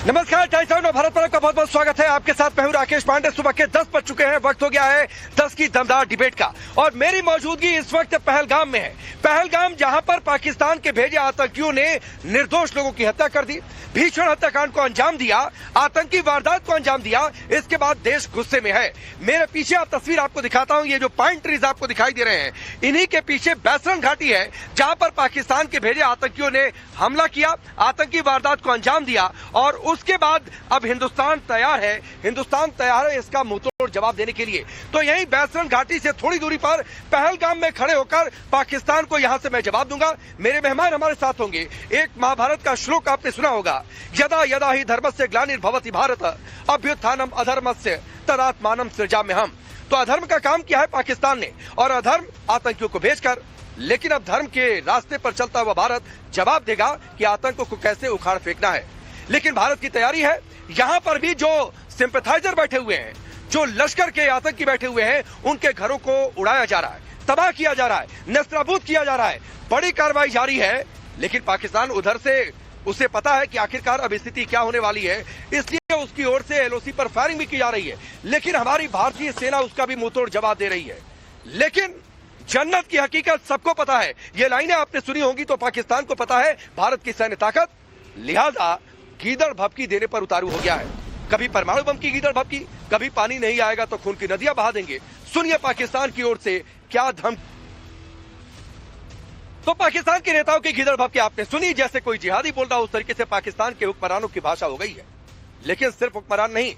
नमस्कार, times of Bharat पर आपका बहुत बहुत स्वागत है। आपके साथ मैं हूं राकेश पांडे। सुबह के 10 बज चुके हैं। वक्त हो गया है 10 की दमदार डिबेट का और मेरी मौजूदगी इस वक्त पहलगाम में है। पहलगाम जहां पर पाकिस्तान के भेजे आतंकियों ने निर्दोष लोगों की हत्या कर दी, भीषण हत्याकांड को अंजाम दिया, आतंकी वारदात को अंजाम दिया। इसके बाद देश गुस्से में है। मेरे पीछे आप तस्वीर आपको दिखाता हूं। ये जो पाइन ट्रीज आपको दिखाई दे रहे हैं, इन्हीं के पीछे बैसरन घाटी है, जहां पर पाकिस्तान के भेजे आतंकियों ने हमला किया, आतंकी वारदात को अंजाम दिया और उसके बाद अब हिंदुस्तान तैयार है इसका मुंहतोड़ जवाब देने के लिए। तो यही बैसरन घाटी से थोड़ी दूरी पर पहलगाम में खड़े होकर पाकिस्तान को यहां से मैं जवाब दूंगा। मेरे मेहमान हमारे साथ होंगे। एक महाभारत का श्लोक आपने सुना होगा, यदा यदा ही धर्मस्य ग्लानिर्भवति भारत अभ्युत्थानम अधर्मस्य तदात्मानं सृजाम्यहम्। तो अधर्म का काम किया है पाकिस्तान ने और अधर्म आतंकियों को भेजकर, लेकिन अब धर्म के रास्ते पर चलता हुआ भारत जवाब देगा कि आतंकों को कैसे उखाड़ फेंकना है। लेकिन भारत की तैयारी है। यहां पर भी जो सिंपैथाइजर बैठे हुए हैं, जो लश्कर के आतंकी बैठे हुए हैं, उनके घरों को उड़ाया जा रहा है, तबाह किया जा रहा है, नेस्तनाबूद किया जा रहा है। बड़ी कार्रवाई जारी है। लेकिन पाकिस्तान उधर से उसे पता है कि आखिरकार अब स्थिति क्या होने वाली है, इसलिए उसकी ओर से एलओसी पर फायरिंग भी की जा रही है। लेकिन हमारी भारतीय सेना उसका भी मुंहतोड़ जवाब दे रही है। लेकिन जन्नत की हकीकत सबको पता है। ये लाइनें आपने सुनी होंगी तो पाकिस्तान को पता है भारत की सैन्य ताकत, लिहाजा गीदड़ भभकी देने पर उतारू हो गया है। कभी परमाणु बम की गीदड़ भभकी, कभी पानी नहीं आएगा तो खून की नदियां बहा देंगे। सुनिए पाकिस्तान की ओर से क्या धमकी। तो पाकिस्तान के नेताओं की गीदड़ भभकी आपने सुनी, जैसे कोई जिहादी बोल रहा, उस तरीके से पाकिस्तान के हुक्मरानों की भाषा हो गई है। लेकिन सिर्फ हुक्मरान नहीं,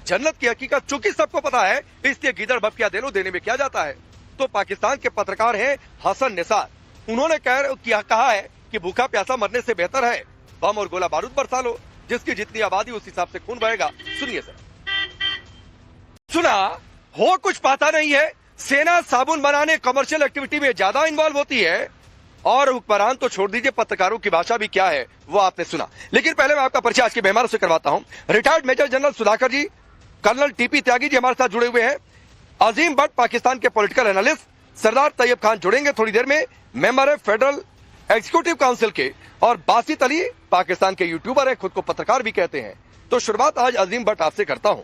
जन्नत की हकीकत चूंकि सबको पता है, इसलिए गीदड़ भभकियां देने में क्या जाता है। तो पाकिस्तान के पत्रकार हैं हसन निसार। उन्होंने कहा है कि भूखा प्यासा मरने से बेहतर है बम और गोला बारूद बरसा लो, जिसकी जितनी आबादी उस हिसाब से खून बहेगा। सुनिए सर। सुना हो कुछ पता नहीं है। सेना साबुन बनाने कमर्शियल एक्टिविटी में ज्यादा इन्वॉल्व होती है और हुक्मरान तो छोड़ दीजिए, पत्रकारों की भाषा भी क्या है वो आपने सुना। लेकिन पहले मैं आपका परिचय आज के मेहमानों से करवाता हूं। रिटायर्ड मेजर जनरल सुधाकर जी, कर्नल टीपी त्यागी जी हमारे साथ जुड़े हुए हैं, अजीम भट्ट पाकिस्तान के पॉलिटिकल एनालिस्ट, सरदार तैयब खान जुड़ेंगे थोड़ी देर में, मेंबर है फेडरल एग्जीक्यूटिव काउंसिल के, और बासित अली पाकिस्तान के यूट्यूबर है, खुद को पत्रकार भी कहते हैं। तो शुरुआत आज अजीम भट्ट आपसे करता हूं।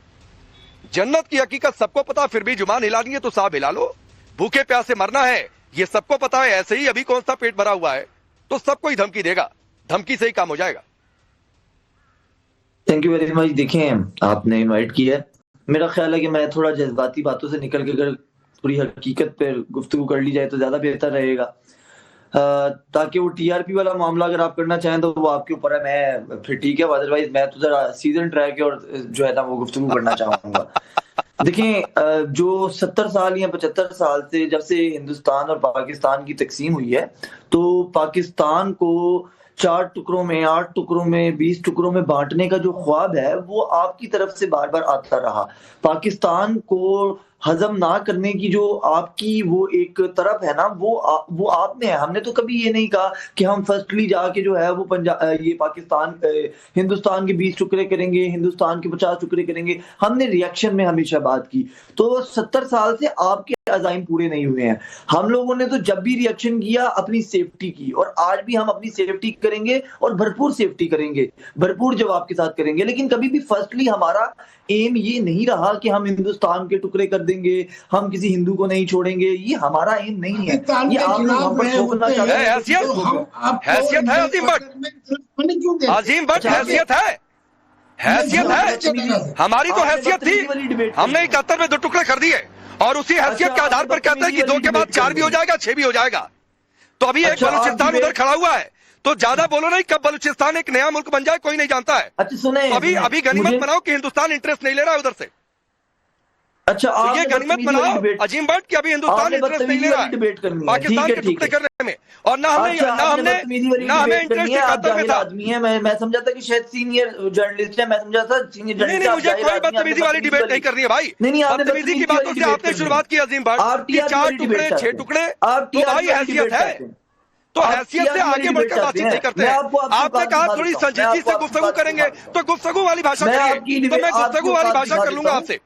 जन्नत की हकीकत सबको पता, फिर भी जुबान हिलानी है तो साहब हिला लो। भूखे प्यासे मरना है ये सबको पता है। ऐसे ही अभी कौन सा पेट भरा हुआ है तो सबको ही धमकी देगा, धमकी से ही काम हो जाएगा। Thank you very much. देखें, आपने इनवाइट किया है, मेरा ख्याल है कि मैं थोड़ा जज्बाती बातों से निकल के अगर थोड़ी हकीकत पे गुफ्तगू कर ली जाए तो ज्यादा बेहतर रहेगा, ताकि वो टीआरपी वाला मामला अगर आप करना चाहें तो वो आपके ऊपर है। मैं फिर ठीक है, अदरवाइज मैं तो जरा सीजन ट्रैक है और जो है ना वो गुफ्तगू करना चाहूंगा। देखें, जो 70 साल या 75 साल से जब से हिंदुस्तान और पाकिस्तान की तकसीम हुई है, तो पाकिस्तान को 4 टुकड़ों में, 8 टुकड़ों में, 20 टुकड़ों में बांटने का जो ख्वाब है वो आपकी तरफ से बार बार आता रहा। पाकिस्तान को हजम ना करने की जो आपकी वो एक तरफ है ना, वो आप में है। हमने तो कभी ये नहीं कहा कि हम फर्स्टली जाके जो है वो ये पाकिस्तान हिंदुस्तान के 20 टुकड़े करेंगे, हिंदुस्तान के 50 टुकड़े करेंगे। हमने रिएक्शन में हमेशा बात की। तो 70 साल से आपके अज़ाइम पूरे नहीं हुए हैं। हम लोगों ने तो जब भी रिएक्शन किया अपनी सेफ्टी की, और आज भी हम अपनी सेफ्टी करेंगे और भरपूर सेफ्टी करेंगे, भरपूर जवाब के साथ करेंगे। लेकिन कभी भी फर्स्टली हमारा एम ये नहीं रहा कि हम हिंदुस्तान के टुकड़े कर देंगे, हम किसी हिंदू को नहीं छोड़ेंगे। ये हमारा एम नहीं है। ये आप लोग हैसियत है अजीम भट्ट, अजीम भट्ट हैसियत है, हैसियत है। हमारी तो हैसियत थी, हमने 71 में 2 टुकड़े कर दिए और उसी हैसियत के आधार पर कहते हैं कि 2 के बाद 4 भी हो जाएगा, 6 भी हो जाएगा। तो अभी एक बलूचिस्तान उधर खड़ा हुआ है, तो ज्यादा बोलो नहीं, कब बलूचिस्तान एक नया मुल्क बन जाए कोई नहीं जानता है। अच्छा सुने, अभी गनीमत बनाओ कि हिंदुस्तान इंटरेस्ट नहीं ले रहा है उधर से। अच्छा, तो ये गनीमत बनाओ अजीम भट्ट कि अभी हिंदुस्तान इंटरेस्ट नहीं ले रहा है पाकिस्तान के टुकड़े करने में, और ना हमें इंटरेस्ट आदमी है। मैं समझा था कि शायद सीनियर जर्नलिस्ट है, मैं समझा था सीनियर जर्नलिस्ट। नहीं, मुझे कोई बदतमीजी वाली डिबेट नहीं करनी है भाई। बदतमीजी की बातों से आपने शुरुआत की अजीम भट्ट कि 4 टुकड़े 6 टुकड़े, तो भाई हैसियत है, तो हैसियत से आगे बढ़कर बातचीत नहीं करते हैं। आपने कहा थोड़ी संजीदगी से गुफ्तगू करेंगे, तो गुफ्तगू वाली भाषा करिए, तो मैं गुफ्तगू वाली भाषा कर लूंगा आपसे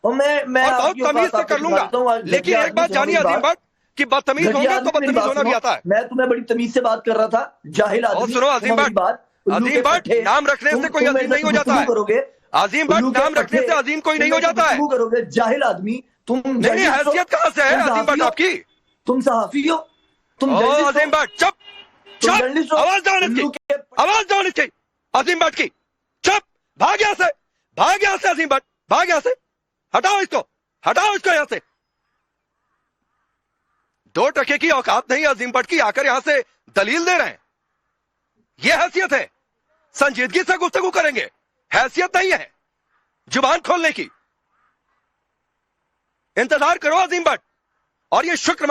और मैं बहुत तमीज से कर लूंगा। लेकिन एक बात जानिए अजीम भट्ट कि बदतमीज होंगे तो बदतमीज होना भी आता है। मैं तुम्हें बड़ी तमीज से बात कर रहा था, जाहिल आदमी। सुनो अजीम भट्ट, अजीम भट्ट नाम रखने से कोई अजीम नहीं हो जाता है। करोगे अजीम भट्ट नाम रखने से अजीम कोई नहीं हो जाता है। करोगे जाहिल आदमी तुम। नहीं, हैसियत कहां से है अजीम भट्ट आपकी? तुम सहाफी हो, तुम अजीम भट्ट चुप चुप, आवाज दो इसकी, आवाज दो इसकी, अजीम भट्ट की चुप। भाग यहां से, भाग यहां से अजीम भट्ट, भाग यहां से, हटाओ इसको, हटाओ इसको यहां से। 2 टके की औकात नहीं अजीम भट्ट की, आकर यहां से दलील दे रहे हैं। यह हैसियत है? संजीदगी से गुफ्तगू करेंगे, हैसियत नहीं है जुबान खोलने की। इंतजार करो अजीम भट्ट, और ये शुक्र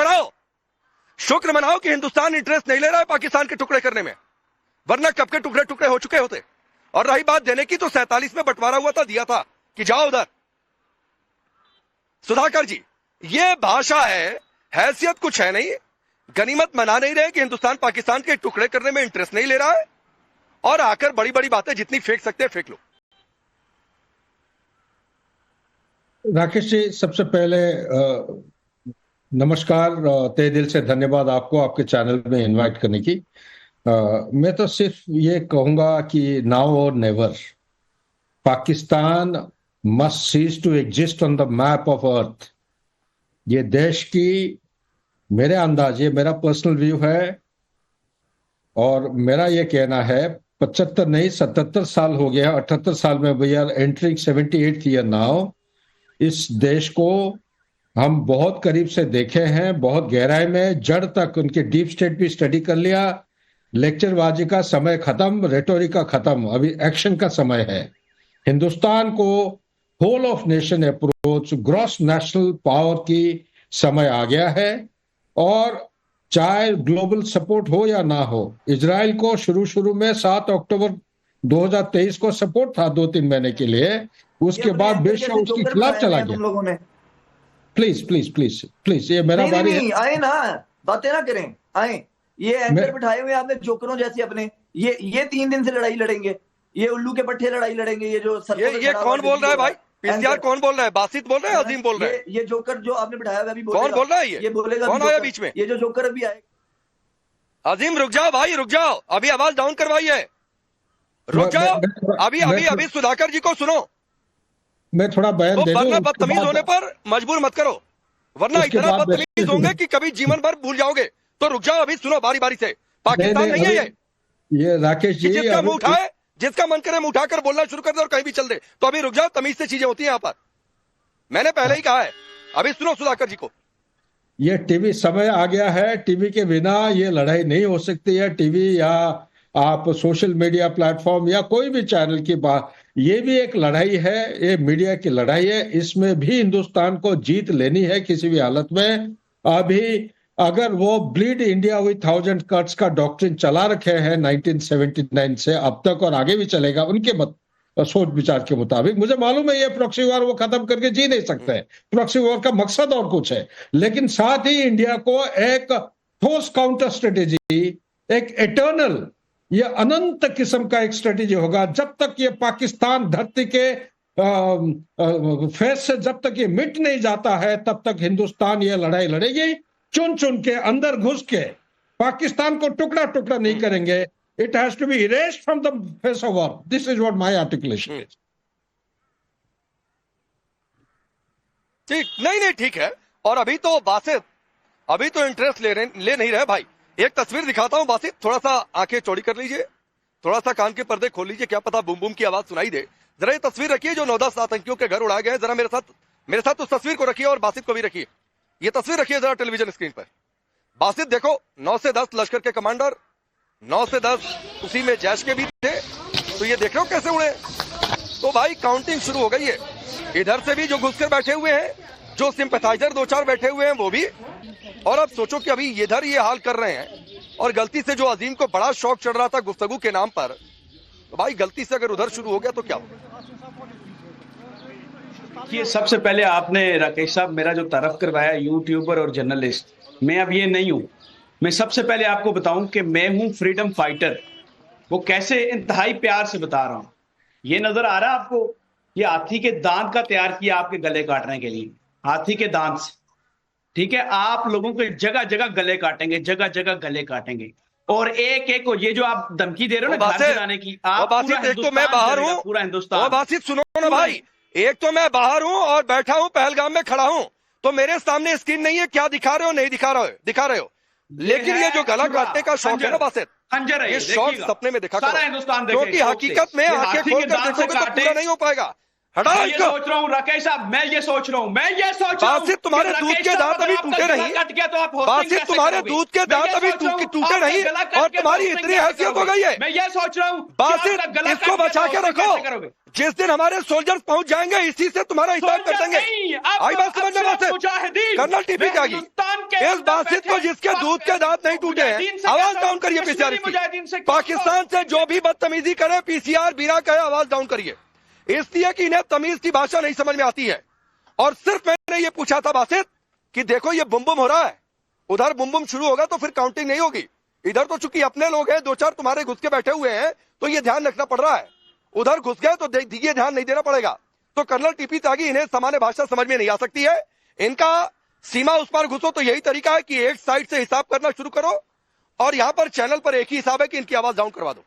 मनाओ कि हिंदुस्तान इंटरेस्ट नहीं ले रहा है पाकिस्तान के टुकड़े करने में, वरना कब के टुकड़े टुकड़े हो चुके होते। और रही बात देने की, तो 47 में बंटवारा हुआ था, दिया था कि जाओ उधर। सुधाकर जी, ये भाषा है, हैसियत कुछ है नहीं, गनीमत मना नहीं रहे कि हिंदुस्तान पाकिस्तान के टुकड़े करने में इंटरेस्ट नहीं ले रहा है, और आकर बड़ी बड़ी बातें जितनी फेंक सकते हैं फेंक लो। राकेश जी, सबसे पहले नमस्कार, तहे दिल से धन्यवाद आपको आपके चैनल में इनवाइट करने की। मैं तो सिर्फ ये कहूंगा कि now or never Pakistan must cease to exist on the map of earth. ये देश की, मेरे अंदाज, ये मेरा पर्सनल व्यू है और मेरा ये कहना है, 75 नहीं 77 साल हो गया, 78 साल में, we are entering 78th year now. इस देश को हम बहुत करीब से देखे हैं, बहुत गहराई में, जड़ तक उनके डीप स्टेट भी स्टडी कर लिया। लेक्चरबाजी का समय खत्म, रेटोरिका खत्म, अभी एक्शन का समय है। हिंदुस्तान को whole of nation approach, gross national power की समय आ गया है। और चाहे ग्लोबल सपोर्ट हो या ना हो, इजराइल को शुरू में 7 अक्टूबर 2023 को सपोर्ट था 2-3 महीने के लिए, उसके बाद विश्व उसके खिलाफ चला गया। प्लीज प्लीज प्लीज प्लीज, ये मेरा बारी है। आए ना, बातें ना करें, आए। ये एंकर बिठाए हुए आपने जोकरों जैसे अपने, ये 3 दिन से लड़ाई लड़ेंगे, ये उल्लू के पट्टे लड़ाई लड़ेंगे। ये जो ये कौन बोल रहा है भाई? पीसीआर कौन बोल रहा है? बासित बोल रहा है, अजीम बोल रहा है? ये जोकर जो आपने बिठाया हुआ अभी कौन बोल रहा है? ये बोलेगा, कौन आया बीच में? ये जो जोकर अभी आए। अजीम रुक जाओ भाई, रुक जाओ, अभी आवाज डाउन करवाइए, रुक जाओ। अभी सुधाकर जी को सुनो। मैं थोड़ा बयान दे दूं, वरना बदतमीज होने पर मजबूर मत करो, वरना इतना बदतमीज होंगे कि कभी जीवन भर भूल जाओगे। तो रुक जाओ, अभी सुनो बारी बारी से। पाकिस्तान नहीं है ये राकेश जी, जिसका मुंह उठाए, जिसका मन करे मुंह उठाकर बोलना शुरू कर दे और कहीं भी चल दे। तो अभी रुक जाओ, तमीज से चीजें होती हैं यहाँ पर, मैंने पहले ही कहा है। अभी सुनो सुधाकर जी को। ये टीवी समय आ गया है, टीवी के बिना ये लड़ाई नहीं हो सकती है। टीवी या आप सोशल मीडिया प्लेटफॉर्म या कोई भी चैनल की बात, ये भी एक लड़ाई है, ये मीडिया की लड़ाई है। इसमें भी हिंदुस्तान को जीत लेनी है किसी भी हालत में। अभी अगर वो ब्लीड इंडिया विद 1000 कट्स का डॉक्ट्रिन चला रखे हैं 1979 से अब तक, और आगे भी चलेगा उनके सोच विचार के मुताबिक, मुझे मालूम है ये प्रॉक्सी वॉर वो खत्म करके जी नहीं सकते हैं। प्रॉक्सी वॉर का मकसद और कुछ है, लेकिन साथ ही इंडिया को एक ठोस काउंटर स्ट्रेटेजी, एक एटर्नल, ये अनंत किस्म का एक स्ट्रेटेजी होगा। जब तक ये पाकिस्तान धरती के फेस से जब तक ये मिट नहीं जाता है, तब तक हिंदुस्तान ये लड़ाई लड़ेगी। चुन चुन के अंदर घुस के पाकिस्तान को टुकड़ा टुकड़ा नहीं करेंगे। It has to be erased from the face of war. This is what my articulation is. ठीक नहीं ठीक है। और अभी तो बासित, अभी तो इंटरेस्ट ले नहीं रहे भाई। एक तस्वीर दिखाता हूं बासित, थोड़ा सा आंखें चौड़ी कर लीजिए, थोड़ा सा कान के पर्दे खोल लीजिए, क्या पता बूम बूम की आवाज सुनाई दे। जरा ये तस्वीर रखिए जो 9-10 आतंकियों के घर उड़ाए गए। जरा मेरे साथ उस तस्वीर को रखिए और बासित को भी रखिए। ये तस्वीर रखिए जरा टेलीविजन स्क्रीन पर। बासित देखो, 9 से 10 लश्कर के कमांडर, 9 से 10 उसी में जैश के भी थे। तो ये देख रहे हो कैसे उड़े। तो भाई काउंटिंग शुरू हो गई है। इधर से भी जो घुसकर बैठे हुए हैं, जो सिंपैथाइजर 2-4 बैठे हुए हैं वो भी। और अब सोचो कि अभी इधर ये हाल कर रहे हैं, और गलती से जो अजीम को बड़ा शौक चढ़ रहा था गुफ्तगू के नाम पर, तो भाई गलती से अगर उधर शुरू हो गया तो क्या होगा। ये सबसे पहले आपने राकेश साहब मेरा जो तारफ करवाया यूट्यूबर और जर्नलिस्ट, मैं अब ये नहीं हूं। मैं सबसे पहले आपको बताऊं कि मैं हूं फ्रीडम फाइटर। वो कैसे, इंतहाई प्यार से बता रहा हूं। ये नजर आ रहा है आपको, ये हाथी के दांत का तैयार किया आपके गले काटने के लिए, हाथी के दांत से। ठीक है, आप लोगों के जगह जगह गले काटेंगे, जगह जगह गले काटेंगे। और एक एक को ये जो आप धमकी दे रहे हो ना घर जलाने की, आप बासित एक तो मैं बाहर हूँ, पूरा हिंदुस्तान। बासित सुनो ना भाई, एक तो मैं बाहर हूँ और बैठा हूँ पहलगाम में खड़ा हूँ, तो मेरे सामने स्क्रीन नहीं है, क्या दिखा रहे हो नहीं दिखा रहे हो। लेकिन ये जो गला काटने का शौक है ना बासित, ये शौक सपने में दिखा सारा हिंदुस्तान, क्योंकि हकीकत में आंखें खोलकर देखोगे तो पूरा नहीं हो पाएगा। हटाओ इसको। सोच रहा हूँ राकेश साहब, मैं ये सोच रहा हूँ बासित तुम्हारे दूध के दांत अभी टूटे नहीं, बासित तुम्हारे दूध के दांत अभी टूटे नहीं और तुम्हारी इतनी हैसियत हो गई है। मैं ये सोच रहा हूँ बासित इसको बचा के रखो, जिस दिन हमारे सोल्जर्स पहुंच जाएंगे इसी से तुम्हारा हिसाब कर देंगे। आई बात समझना बासित, कर्नल टीपी त्यागी, इस बासित को जिसके दूध के दांत नहीं टूटे हैं आवाज डाउन करिए पीसीआर की। पाकिस्तान से जो भी बदतमीजी करे पीसीआर बिना कहे आवाज डाउन करिए, इसलिए कि इन्हें तमीज की भाषा नहीं समझ में आती है। और सिर्फ मैंने ये पूछा था बासित कि देखो ये बुम बुम हो रहा है, उधर बुम बुम शुरू होगा तो फिर काउंटिंग नहीं होगी। इधर तो चूंकि अपने लोग हैं, दो चार तुम्हारे घुस के बैठे हुए हैं तो ये ध्यान रखना पड़ रहा है, उधर घुस गए तो ये ध्यान नहीं देना पड़ेगा। तो कर्नल टीपी त्यागी इन्हें सामान्य भाषा समझ में नहीं आ सकती है, इनका सीमा उस पर घुसो तो यही तरीका है कि एक साइड से हिसाब करना शुरू करो और यहाँ पर चैनल पर एक ही हिसाब है कि इनकी आवाज डाउन करवा दो।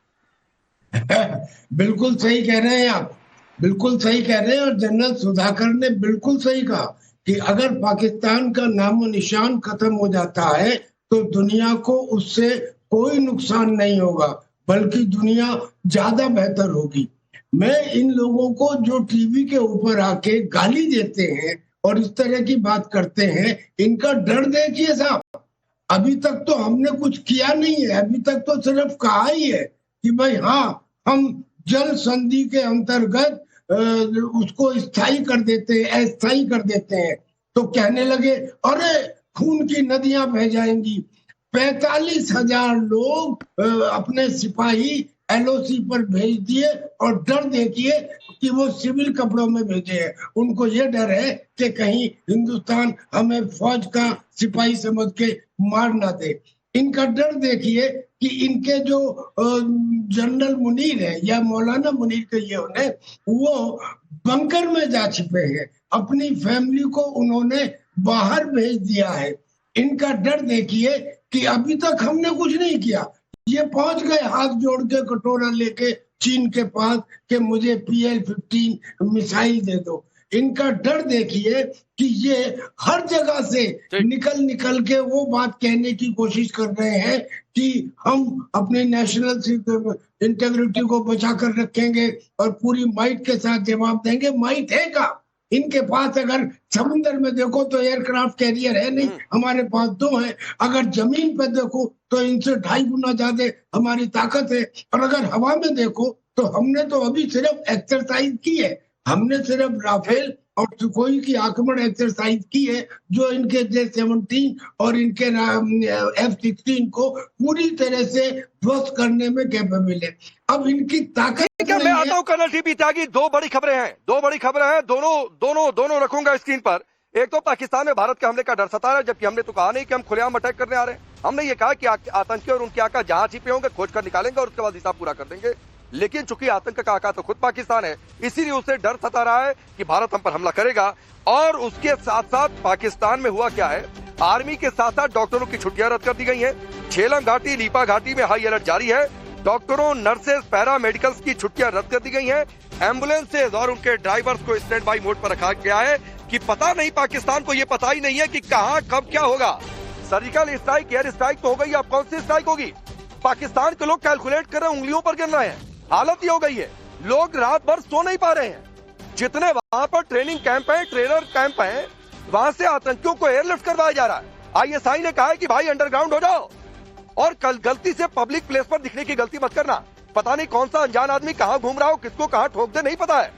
बिल्कुल सही कह रहे हैं आप, बिल्कुल सही कह रहे हैं। और जनरल सुधाकर ने बिल्कुल सही कहा कि अगर पाकिस्तान का नामो निशान खत्म हो जाता है तो दुनिया को उससे कोई नुकसान नहीं होगा, बल्कि दुनिया ज्यादा बेहतर होगी। मैं इन लोगों को जो टीवी के ऊपर आके गाली देते हैं और इस तरह की बात करते हैं, इनका डर देखिए साहब। अभी तक तो हमने कुछ किया नहीं है, अभी तक तो सिर्फ कहा ही है कि भाई हाँ हम जल संधि के अंतर्गत उसको स्थायी कर देते हैं, अस्थायी कर देते हैं। तो कहने लगे अरे खून की नदियां बह जाएंगी। 45,000 लोग अपने सिपाही एलओसी पर भेज दिए और डर देखिए कि वो सिविल कपड़ों में भेजे हैं। उनको ये डर है कि कहीं हिंदुस्तान हमें फौज का सिपाही समझ के मार ना दे। इनका डर देखिए कि इनके जो जनरल मुनीर है या मौलाना मुनीर कहिए उन्हें, वो बंकर में जा छिपे हैं, अपनी फैमिली को उन्होंने बाहर भेज दिया है। इनका डर देखिए कि अभी तक हमने कुछ नहीं किया, ये पहुंच गए हाथ जोड़ के कटोरा लेके चीन के पास कि मुझे PL-15 मिसाइल दे दो। इनका डर देखिए कि ये हर जगह से निकल के वो बात कहने की कोशिश कर रहे हैं कि हम अपने नेशनल इंटेग्रिटी को बचा कर रखेंगे और पूरी माइट के साथ जवाब देंगे। माइट है का इनके पास? अगर समुद्र में देखो तो एयरक्राफ्ट कैरियर है नहीं, हमारे पास 2 हैं। अगर जमीन पे देखो तो इनसे 2.5 गुना ज्यादा हमारी ताकत है। और अगर हवा में देखो तो हमने तो अभी सिर्फ एक्सरसाइज की है, हमने सिर्फ राफेल और सुखोई की आक्रमण एक्सरसाइज की है जो इनके J-17 और इनके F-16 को पूरी तरह से ध्वस्त करने में कैपेबल है। अब इनकी ताकत मैं आता हूँ कर्नल टीपी त्यागी। दो बड़ी खबरें हैं, दोनों रखूंगा स्क्रीन पर। एक तो पाकिस्तान में भारत के हमले का डर सता रहा है, जबकि हमने तो कहा नहीं कि हम खुलेआम अटैक करने आ रहे हैं। हमने ये कहा कि आतंकी और उनके आका जहां छिपे होंगे खोज कर निकालेंगे और उसके बाद हिसाब पूरा कर देंगे। लेकिन चूंकि आतंक का आका तो खुद पाकिस्तान है, इसीलिए उसे डर सता रहा है कि भारत हम पर हमला करेगा। और उसके साथ साथ पाकिस्तान में हुआ क्या है, आर्मी के साथ साथ डॉक्टरों की छुट्टियां रद्द कर दी गई हैं। झेलम घाटी, लीपा घाटी में हाई अलर्ट जारी है। डॉक्टरों, नर्सेज, पैरा मेडिकल्स की छुट्टियां रद्द कर दी गई हैं। एम्बुलेंसेज और उनके ड्राइवर्स को स्टैंड बाई मोड पर रखा गया है कि पता नहीं, पाकिस्तान को ये पता ही नहीं है कि कहां कब क्या होगा। सर्जिकल स्ट्राइक, एयर स्ट्राइक तो हो गई, अब कौन सी स्ट्राइक होगी? पाकिस्तान के लोग कैलकुलेट कर रहे हैं, उंगलियों पर गिन रहे हैं। हालत ये हो गई है, लोग रात भर सो नहीं पा रहे हैं। जितने वहां पर ट्रेनिंग कैंप है, ट्रेनर कैंप है, वहां से आतंकियों को एयरलिफ्ट करवाया जा रहा है। ISI ने कहा है कि भाई अंडरग्राउंड हो जाओ और कल गलती से पब्लिक प्लेस पर दिखने की गलती मत करना। पता नहीं कौन सा अनजान आदमी कहां घूम रहा हो, किसको कहां ठोक दे नहीं पता है,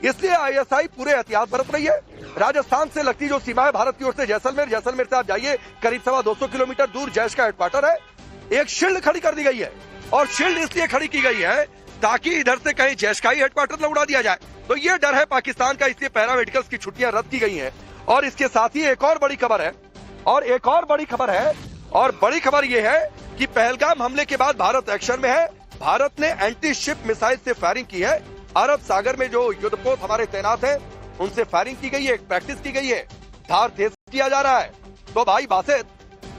इसलिए ISI पूरे एहतियात बरत रही है। राजस्थान से लगती जो सीमा है भारत की ओर से जैसलमेर से आप जाइए, करीब 225 किलोमीटर दूर जैश का हेडक्वार्टर है। एक शील्ड खड़ी कर दी गई है और शील्ड इसलिए खड़ी की गई है ताकि इधर से कहीं जैश का ही हेडक्वार्टर न उड़ा दिया जाए। तो ये डर है पाकिस्तान का, इसलिए पैरामेडिकल्स की छुट्टियां रद्द की गई हैं। और इसके साथ ही एक और बड़ी खबर है, और बड़ी खबर ये है कि पहलगाम हमले के बाद भारत एक्शन में है। भारत ने एंटी शिप मिसाइल से फायरिंग की है। अरब सागर में जो युद्धपोत हमारे तैनात हैं उनसे फायरिंग की गई है, प्रैक्टिस की गई है, धार तेज किया जा रहा है। तो भाई बासित,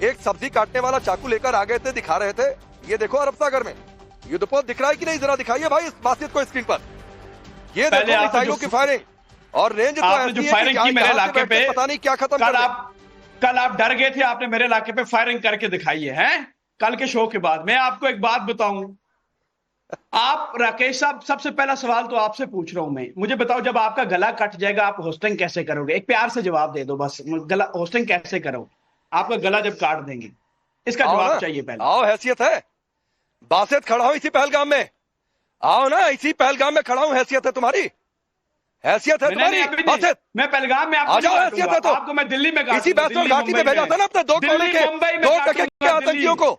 एक सब्जी काटने वाला चाकू लेकर आ गए थे, दिखा रहे थे ये देखो अरब सागर में युद्धपोत दिख रहा है कि नहीं, जरा दिखाइए भाई इस बातचीत को स्क्रीन पर। ये पहले देखो आपने मिसाइलों की फायरिंग, और रेंज तो आपने जो ऐसी है फायरिंग कि की मेरे यहाँ से इलाके बैठ के पे, पता नहीं क्या खत्म कर दे। कल आप डर गए थे, आपने मेरे इलाके पे फायरिंग करके दिखाई है कल के शो के बाद। मैं आपको एक बात बताऊं, आप राकेश साहब, सबसे पहला सवाल तो आपसे पूछ रहा हूं मैं, मुझे बताओ जब आपका गला कट जाएगा आप होस्टिंग कैसे करोगे? एक प्यार से जवाब दे दो बस, गला होस्टिंग कैसे करोगे आपका गला जब काट देंगे? इसका आओ जवाब ना, चाहिए पहले। आओ, हैसियत है, बासित खड़ा हूं इसी पहलगाम में, आओ ना, इसी पहलगाम में खड़ा हूं, हैसियत है तुम्हारी, हैसियत है तुम्हारी बासित। मैं पहलगाम में आ जाओ, हैसियत है तो आपको मैं दिल्ली में इसी बैतूल घाटी में भेजा था ना अपने दो कौड़े के, दो टके के आतंकियों को,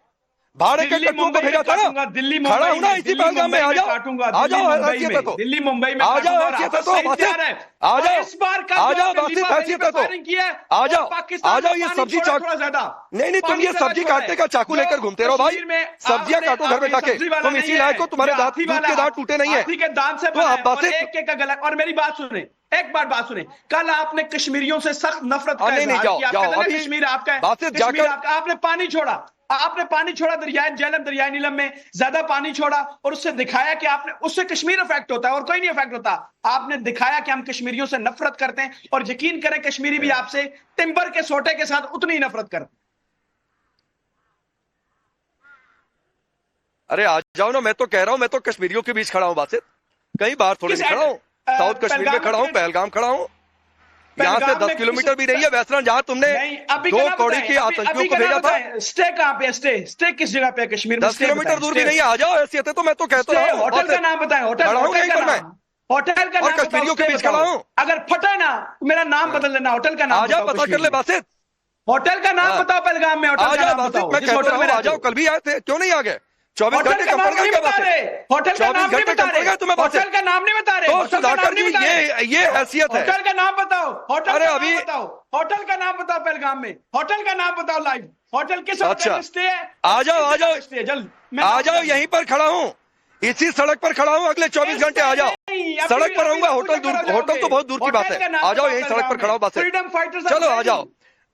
भाड़े के कट्टुओं को भेजा था ना। दिल्ली खड़ा हूं ना इसी पहलगाम में, आ जाओ, आ जाओ, हैसियत है तो, दिल्ली मुंबई में आ जाओ, हैसियत है तो बासित, आ जाओ, इस बार का आ जाओ बासित, हैसियत है तो, आ जाओ, आ जाओ, ये सब्जी चाकू, नहीं तुम ये सब्जी काटने का चाकू लेकर घूमते रहो भाई, सब्जियां काटो घर में जाके, तुम इसी लायक हो, तुम्हारे दांत, दूध के दांत टूटे नहीं है तो आप बासित। एक का गलत, और मेरी बात सुने, एक बार बात सुने, कल आपने कश्मीरियों से सख्त नफरत का नहीं, इजहार किया, जाओ, अभी कश्मीर आपका है, बासित कश्मीर जाकर, आपका, आपने पानी छोड़ा, आपने पानी छोड़ा दरियाए झेलम, दरियाए नीलम में ज्यादा पानी छोड़ा, और उससे दिखाया कि आपने, उससे कश्मीर इफेक्ट होता है और कोई नहीं इफेक्ट होता। आपने दिखाया कि हम कश्मीरियों से नफरत करते हैं, और यकीन करें कश्मीरी भी आपसे टिम्बर के सोटे के साथ उतनी ही नफरत करते। अरे आ जाओ ना, मैं तो कह रहा हूं, मैं तो कश्मीरियों के बीच खड़ा हूं बासित, कहीं बाहर थोड़ी नहीं खड़ा हूं, साउथ कश्मीर में खड़ा हूं, पहलगाम खड़ा हूं, यहाँ से 10 किलोमीटर भी नहीं है वैसरन, जहाँ तुमने दो कौड़ी के आतंकियों को भेजा था। स्टे कहाँ पे? स्टे किस जगह पे? कश्मीर में 10 किलोमीटर दूर भी नहीं है, आ जाओ, हैसियत है तो, मैं तो कहता हूँ। होटल का नाम बताएं, होटल का नाम, और कश्मीरियों के बीच खड़ा हूँ। अगर फटे ना मेरा नाम बदल लेना, होटल का नाम आ जाओ, पता कर ले बासित, होटल का नाम बताओ पहलगाम में, आ जाओ बासित, मैं कहता हूँ आ जाओ, कल भी आए थे, क्यों नहीं आ गए? 24 घंटे कम पड़ गए क्या बासित? होटल का नाम नहीं बता रहे, तुम्हें बासित, होटल का नाम नहीं बता रहे, तो सुधाकर जी ये हैसियत है। होटल का नाम बताओ, होटल अरे का अभी नाम बताओ, होटल का नाम बताओ पहलगाम में, होटल का नाम बताओ लाइव, होटल किस अच्छा, होटल स्टे है? आ जाओ, आ जाओ, जल्द आ जाओ, यहीं पर खड़ा हूँ, इसी सड़क पर खड़ा हूँ, अगले 24 घंटे आ जाओ, सड़क पर रहूंगा, होटल दूर, होटल तो बहुत दूर की बात है, आ जाओ, यहीं सड़क पर खड़ा हूँ बासित, फ्रीडम फाइटर्स, चलो आ जाओ,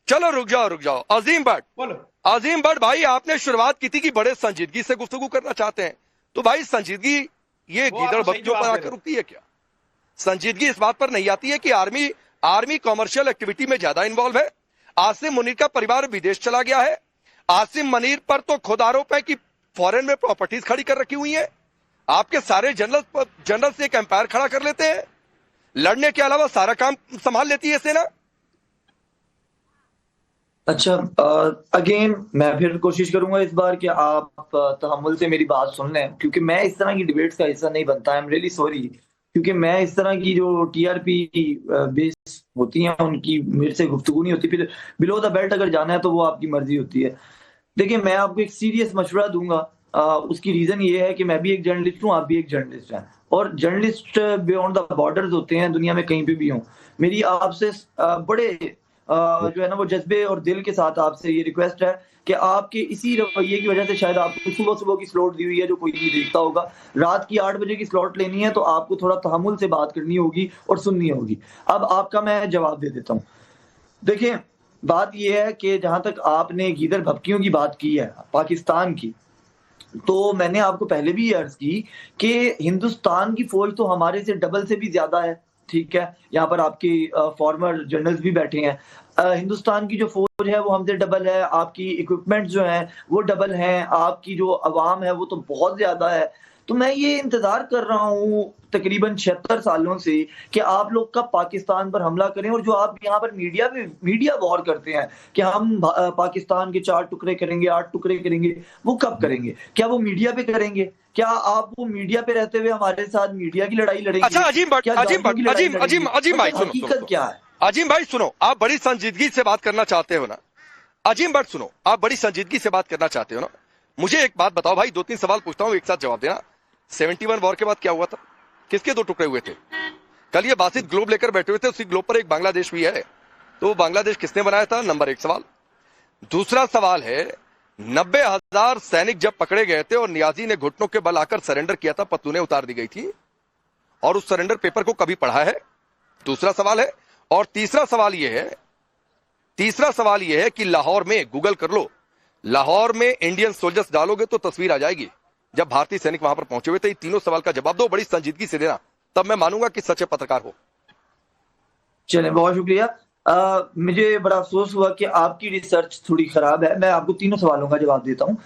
चलो रुक जाओ। अजीम भट्ट, बोलो। अजीम भट्ट भाई, आपने शुरुआत की थी कि बड़े संजीदगी से गुफ्तगू करना चाहते हैं, तो भाई संजीदगी ये गीदड़ बच्चों पर आकर रुकती है क्या? संजीदगी इस बात पर नहीं आती है कि आर्मी कॉमर्शियल एक्टिविटी में ज्यादा इन्वॉल्व है। आसिम मुनीर का परिवार विदेश चला गया है, आसिम मुनीर पर तो खुद आरोप है कि फॉरेन में प्रॉपर्टीज खड़ी कर रखी हुई है। आपके सारे जनरल से एक एम्पायर खड़ा कर लेते हैं, लड़ने के अलावा सारा काम संभाल लेती है सेना। अच्छा, अगेन मैं फिर कोशिश करूंगा इस बार कि आप तहम्मुल से मेरी बात सुन लें, क्योंकि मैं इस तरह की डिबेट्स का हिस्सा नहीं बनता। आई एम रियली सॉरी, क्योंकि मैं इस तरह की जो टीआरपी बेस होती हैं उनकी मेरे से गुफ्तगू नहीं होती। फिर बिलो द बेल्ट अगर जाना है तो वो आपकी मर्जी होती है। देखिए, मैं आपको एक सीरियस मशवरा दूंगा। उसकी रीजन ये है कि मैं भी एक जर्नलिस्ट हूँ, आप भी एक जर्नलिस्ट हैं, और जर्नलिस्ट बियॉन्ड द बॉर्डर्स होते हैं, दुनिया में कहीं पे भी हों। मेरी आपसे बड़े जो है ना वो जज्बे और दिल के साथ आपसे ये रिक्वेस्ट है कि आपके इसी रवैये की वजह से शायद आपको सुबह की स्लॉट दी हुई है जो कोई नहीं देखता होगा, रात की 8 बजे की स्लॉट लेनी है, तो आपको थोड़ा तहम्मुल से बात करनी होगी और सुननी होगी। अब आपका मैं जवाब दे देता हूँ। देखिए, बात यह है कि जहां तक आपने गीदड़ भपकियों की बात की है पाकिस्तान की, तो मैंने आपको पहले भी अर्ज की कि हिंदुस्तान की फौज तो हमारे से डबल से भी ज्यादा है। ठीक है, यहाँ पर आपके फॉर्मर जनरल्स भी बैठे हैं। हिंदुस्तान की जो फौज है वो हमसे डबल है, आपकी इक्विपमेंट जो हैं वो डबल हैं, आपकी जो अवाम है वो तो बहुत ज्यादा है। तो मैं ये इंतजार कर रहा हूँ तकरीबन 76 सालों से कि आप लोग कब पाकिस्तान पर हमला करें। और जो आप यहाँ पर मीडिया वॉर करते हैं कि हम पाकिस्तान के 4 टुकड़े करेंगे, 8 टुकड़े करेंगे, वो कब करेंगे? क्या वो मीडिया पे करेंगे? क्या आप वो मीडिया पे रहते हुए हमारे साथ मीडिया की लड़ाई लड़ेंगे? अच्छा अजीम भाई हकीकत क्या है? अजीम भाई सुनो, आप बड़ी संजीदगी से बात करना चाहते हो ना। अजीम भट्ट सुनो, आप बड़ी संजीदगी से बात करना चाहते हो ना। मुझे एक बात बताओ भाई, 2-3 सवाल पूछता हूँ, एक साथ जवाब देना। 71 वॉर के बाद क्या हुआ था? किसके 2 टुकड़े हुए थे? कल ये बासित ग्लोब लेकर बैठे हुए थे, उसी ग्लोब पर एक बांग्लादेश भी है, तो बांग्लादेश किसने बनाया था? नंबर 1 सवाल। दूसरा सवाल है, 90,000 सैनिक जब पकड़े गए थे और नियाजी ने घुटनों के बल आकर सरेंडर किया था, पतलूनें उतार दी गई थी, और उस सरेंडर पेपर को कभी पढ़ा है? दूसरा सवाल है। और तीसरा सवाल यह है कि लाहौर में, गूगल कर लो, लाहौर में इंडियन सोल्जर्स डालोगे तो तस्वीर आ जाएगी जब भारतीय सैनिक वहां पर पहुंचे हुए थे। तीनों सवाल का जवाब दो बड़ी संजीदगी से देना, तब मैं मानूंगा कि सच्चे पत्रकार हो। चले, बहुत शुक्रिया। मुझे बड़ा अफसोस हुआ कि आपकी रिसर्च थोड़ी खराब है। मैं आपको तीनों सवालों का जवाब देता हूँ।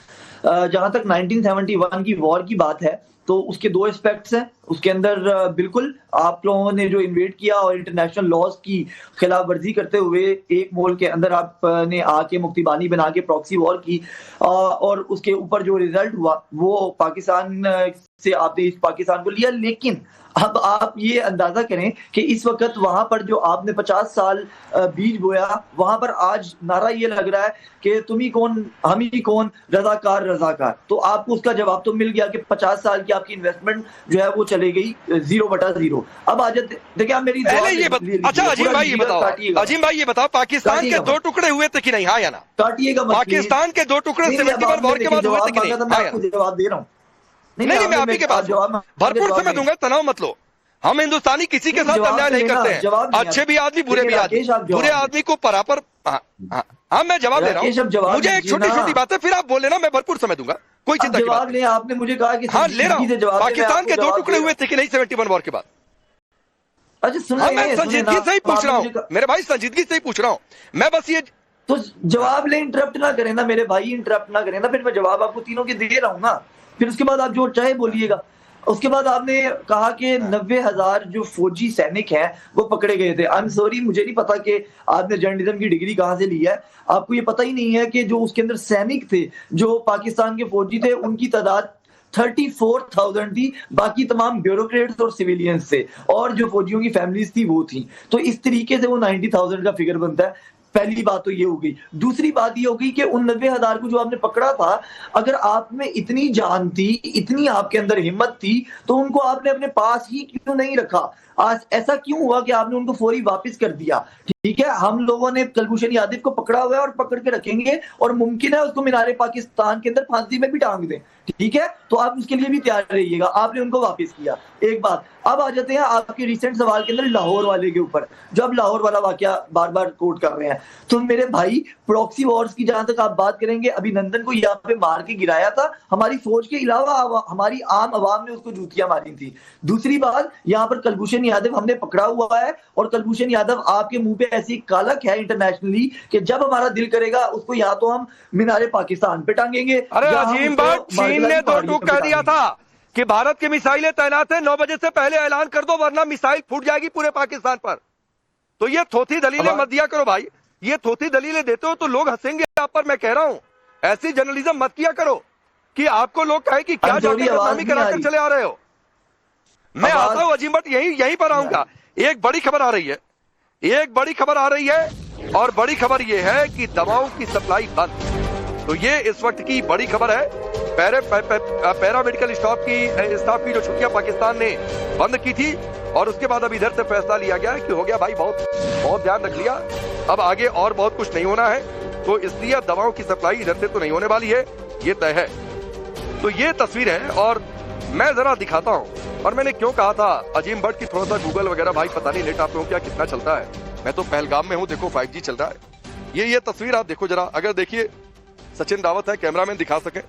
जहां तक 1971 की वॉर की बात है तो उसके दो एस्पेक्ट्स हैं। उसके अंदर बिल्कुल आप लोगों ने जो इन्वेड किया और इंटरनेशनल लॉज की खिलाफ वर्जी करते हुए एक मुल्क के अंदर आपने आके मुक्तिबानी बना के प्रॉक्सी वॉर की, और उसके ऊपर जो रिजल्ट हुआ वो पाकिस्तान से आपने इस पाकिस्तान को लिया। लेकिन अब आप ये अंदाजा करें कि इस वक्त वहां पर जो आपने 50 साल बीज बोया, वहां पर आज नारा ये लग रहा है कि तुम ही कौन हम ही कौन, रजाकार रजाकार। तो आपको उसका जवाब तो मिल गया कि 50 साल की आपकी इन्वेस्टमेंट जो है वो चले गई 0/0। अब आ जाते देखिए, आप मेरी अच्छा अजीम भाई ये बताओ, अजीम भाई ये बताओ, पाकिस्तान के 2 टुकड़े हुए थे कि नहीं? हाँ या ना? काटिएगा मत। पाकिस्तान के 2 टुकड़े 71 वॉर के बाद हुए थे कि नहीं? मैं आपको जवाब दे रहा हूँ। नहीं, मैं आप ही के पास भरपूर समय दूंगा, तनाव मत लो। हम हिंदुस्तानी किसी के साथ अन्याय नहीं करते हैं, अच्छे भी आदमी बुरे भी आदमी, बुरे आदमी को बराबर। हाँ मैं जवाब दे रहा हूँ, मुझे एक छोटी छोटी बात है, फिर आप बोले ना, मैं भरपूर समय दूंगा, कोई चिंता की बात नहीं। आपने मुझे कहा कि हाँ ले रहा हूँ, पाकिस्तान के 2 टुकड़े हुए थे कि नहीं 71 वॉर के बाद? अच्छा हाँ मैं संजीदगी से ही पूछ रहा हूँ मेरे भाई, संजीदगी से ही पूछ रहा हूँ मैं, बस ये तो जवाब ले, इंटरप्ट ना करें ना मेरे भाई, इंटरप्ट ना करें ना। फिर मैं जवाब आपको तीनों के दे रहा हूँ ना, फिर उसके बाद आप जो चाहे बोलिएगा। उसके बाद आपने कहा कि 90,000 जो फौजी सैनिक हैं वो पकड़े गए थे। आई एम सॉरी, मुझे नहीं पता कि आपने जर्नलिज्म की डिग्री कहाँ से ली है। आपको ये पता ही नहीं है कि जो उसके अंदर सैनिक थे, जो पाकिस्तान के फौजी थे, उनकी तादाद 34,000 थी, बाकी तमाम ब्यूरोक्रेट्स और सिविलियंस थे, और जो फौजियों की फैमिलीज थी वो थी। तो इस तरीके से वो 90,000 का फिगर बनता है। पहली बात तो ये हो गई। दूसरी बात ये हो गई कि उन 90,000 को जो आपने पकड़ा था, अगर आप में इतनी जान थी, इतनी आपके अंदर हिम्मत थी, तो उनको आपने अपने पास ही क्यों नहीं रखा? आज ऐसा क्यों हुआ कि आपने उनको फौरी वापस कर दिया? ठीक है, हम लोगों ने कुलभूषण यादव को पकड़ा हुआ है और पकड़ के रखेंगे, और मुमकिन है उसको मीनारे पाकिस्तान के अंदर फांसी में भी टांग दें। ठीक है, तो आप उसके लिए भी तैयार रहिएगा। आपने उनको वापस किया, एक बात। अब आ जाते हैं आपके रिसेंट सवाल के अंदर लाहौर वाले के ऊपर। जब लाहौर वाला वाकया बार बार कोट कर रहे हैं, तो मेरे भाई प्रॉक्सी वॉर्स की जहां तक आप बात करेंगे, अभिनंदन को यहाँ पे मार के गिराया था, हमारी फौज के अलावा हमारी आम आवाम ने उसको जूतियां मारी थी। दूसरी बात, यहाँ पर कुलभूषण यादव हमने पकड़ा हुआ है, और कुलभूषण यादव आपके मुंह पे ऐसी कालक है इंटरनेशनली कि जब हमारा दिल करेगा उसको या तो हम मीनारे पाकिस्तान पे टांगेंगे। अरे अजीम भट्ट, चीन ने 2 टूक कह दिया था कि भारत की मिसाइलें तैनात है, 9 बजे से पहले ऐलान कर दो वरना मिसाइल फूट जाएगी पूरे पाकिस्तान पर। तो ये थोथी दलीलें मत दिया करो भाई, ये थोथी दलीलें देते हो तो लोग हंसेंगे आप पर। मैं कह रहा हूं ऐसी जर्नलिज्म मत किया करो कि आपको लोग कहे कि क्या जाके बदनामी कराकर चले आ रहे हो। मैं आता हूं अजीम भट्ट, यहीं पर आऊंगा। एक बड़ी खबर आ रही है, एक बड़ी खबर आ रही है, और बड़ी खबर यह है कि दवाओं की सप्लाई बंद। तो ये इस वक्त की बड़ी खबर है। पैरा मेडिकल स्टाफ की जो छुट्टियां पाकिस्तान ने बंद की थी, और उसके बाद अब इधर से फैसला लिया गया कि हो गया भाई, बहुत ध्यान रख लिया, अब आगे और बहुत कुछ नहीं होना है। तो इसलिए दवाओं की सप्लाई इधर से तो नहीं होने वाली है, ये तय है। तो ये तस्वीर है, और मैं जरा दिखाता हूं। और मैंने क्यों कहा था अजीम भट्ट की थोड़ा सा गूगल वगैरह भाई पता नहीं नेट आप लोगों क्या कितना चलता है। मैं तो पहलगाम में हूं, देखो 5G चल रहा है। ये तस्वीर आप देखो जरा, अगर देखिए सचिन रावत है, कैमरामैन दिखा सके।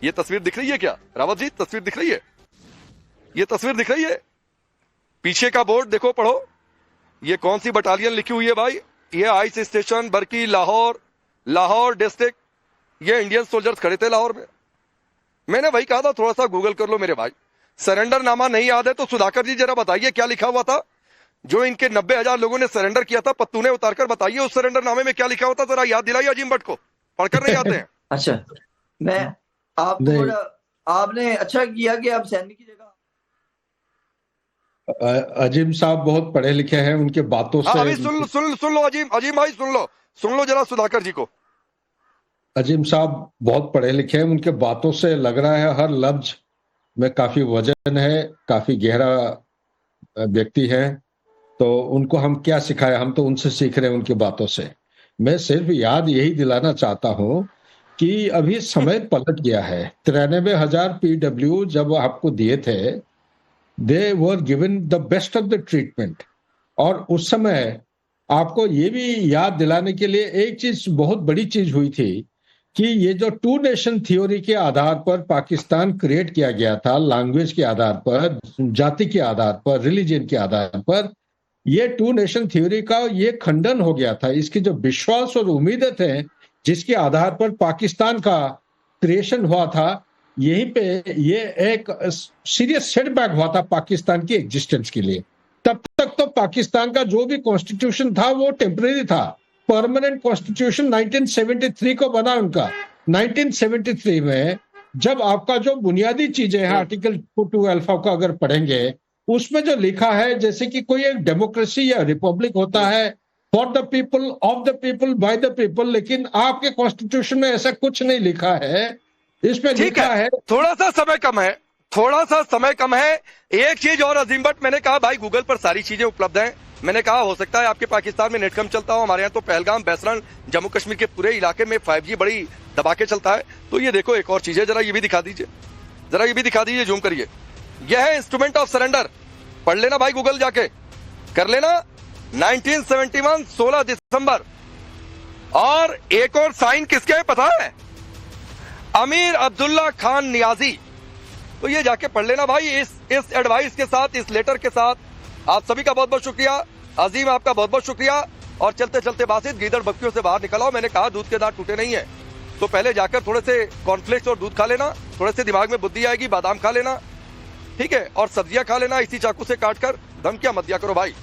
ये तस्वीर दिख रही है क्या रावत जी? तस्वीर दिख रही है, ये तस्वीर दिख रही है। पीछे का बोर्ड देखो, पढ़ो, ये कौन सी बटालियन लिखी हुई है भाई? ये आइस स्टेशन बरकी लाहौर डिस्ट्रिक्ट। ये इंडियन सोल्जर्स खड़े थे लाहौर में। मैंने वही कहा था, थोड़ा सा गूगल कर लो मेरे भाई। सरेंडर नामा नहीं याद है तो सुधाकर जी जरा बताइए क्या लिखा हुआ था। जो इनके 90,000 लोगों ने सरेंडर किया था, पत्तूने उतारकर बताइए उस सरेंडर नामे में क्या लिखा होता, जरा याद दिलाइए अजीम भट्ट को, पढ़कर नहीं आते हैं। अच्छा, मैं आपने अच्छा किया कि आप सैनिक की जगह। अजीम साहब बहुत पढ़े लिखे हैं, उनके बातों से। अभी सुन लो अजीम भाई, सुन लो जरा सुधाकर जी को। अजीम साहब बहुत पढ़े लिखे हैं, उनके बातों से लग रहा है हर लफ्ज में काफी वजन है, काफी गहरा व्यक्ति है। तो उनको हम क्या सिखाए, हम तो उनसे सीख रहे हैं उनकी बातों से। मैं सिर्फ याद यही दिलाना चाहता हूं कि अभी समय पलट गया है। 93,000 PW जब आपको दिए थे, they were given the best of the treatment. और उस समय आपको ये भी याद दिलाने के लिए एक चीज, बहुत बड़ी चीज हुई थी कि ये जो टू नेशन थ्योरी के आधार पर पाकिस्तान क्रिएट किया गया था, लैंग्वेज के आधार पर, जाति के आधार पर, रिलीजन के आधार पर, ये टू नेशन थ्योरी का ये खंडन हो गया था। इसकी जो विश्वास और उम्मीदें थे जिसके आधार पर पाकिस्तान का क्रिएशन हुआ था, यहीं पे ये एक सीरियस सेटबैक हुआ था पाकिस्तान की एग्जिस्टेंस के लिए। तब तक तो पाकिस्तान का जो भी कॉन्स्टिट्यूशन था वो टेम्परेरी था। परमानेंट कॉन्स्टिट्यूशन 1973 को बना उनका। 1973 में जब आपका जो बुनियादी चीजें हैं, आर्टिकल 2 अल्फा का अगर पढ़ेंगे, उसमें जो लिखा है जैसे कि कोई एक डेमोक्रेसी या रिपब्लिक होता है, for the people, of the people, by the people, लेकिन आपके कॉन्स्टिट्यूशन में ऐसा कुछ नहीं लिखा है। इसमें लिखा है, थोड़ा सा समय कम है। एक चीज और अजीम भट्ट, मैंने कहा भाई गूगल पर सारी चीजें उपलब्ध हैं। मैंने कहा हो सकता है आपके पाकिस्तान में नेट कम चलता हो, हमारे यहाँ तो पहलगाम, बैसरण, जम्मू कश्मीर के पूरे इलाके में 5G बड़ी दबा के चलता है। तो ये देखो एक और चीज है, जरा ये भी दिखा दीजिए, जूम करिए। यह है इंस्ट्रूमेंट ऑफ सरेंडर, पढ़ लेना भाई गूगल जाके, कर लेना। 1971 16 दिसंबर। और एक और साइन किसके है पता है? अमीर अब्दुल्ला खान नियाजी। तो ये जाके पढ़ लेना भाई। इस एडवाइस के साथ, इस लेटर के साथ आप सभी का बहुत बहुत शुक्रिया। अजीम आपका बहुत बहुत शुक्रिया। और चलते चलते बासित गीदड़ बक्तियों से बाहर निकल आओ। मैंने कहा दूध के दांत टूटे नहीं है, तो पहले जाकर थोड़े से कॉर्नफ्लेक्स और दूध खा लेना, थोड़े से दिमाग में बुद्धि आएगी, बादाम खा लेना, ठीक है, और सब्जियां खा लेना इसी चाकू से काट कर। धमकियां मत दिया करो भाई।